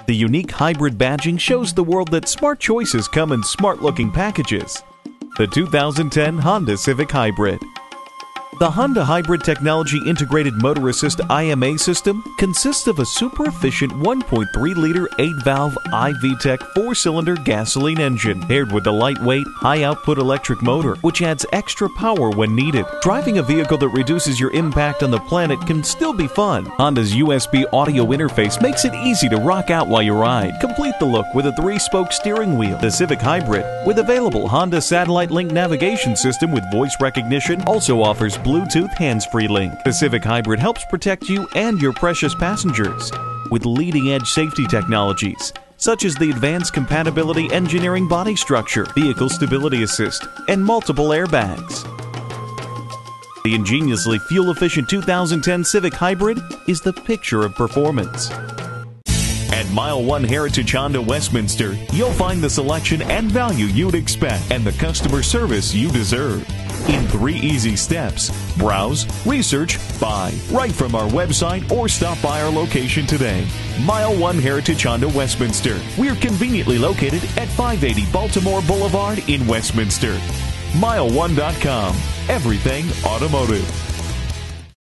The unique hybrid badging shows the world that smart choices come in smart-looking packages. The 2010 Honda Civic Hybrid. The Honda Hybrid Technology Integrated Motor Assist IMA system consists of a super efficient 1.3-liter 8-valve iVTEC 4-cylinder gasoline engine paired with a lightweight, high-output electric motor, which adds extra power when needed. Driving a vehicle that reduces your impact on the planet can still be fun. Honda's USB audio interface makes it easy to rock out while you ride. Complete the look with a 3-spoke steering wheel. The Civic Hybrid, with available Honda Satellite Link navigation system with voice recognition, also offers Bluetooth hands-free link. The Civic Hybrid helps protect you and your precious passengers with leading-edge safety technologies such as the Advanced Compatibility Engineering Body Structure, Vehicle Stability Assist, and multiple airbags. The ingeniously fuel-efficient 2010 Civic Hybrid is the picture of performance. At Mile 1 Heritage Honda Westminster, you'll find the selection and value you'd expect and the customer service you deserve. In 3 easy steps: browse, research, buy, right from our website or stop by our location today. Mile 1 Heritage Honda Westminster. We're conveniently located at 580 Baltimore Boulevard in Westminster. Mile1.com. Everything automotive.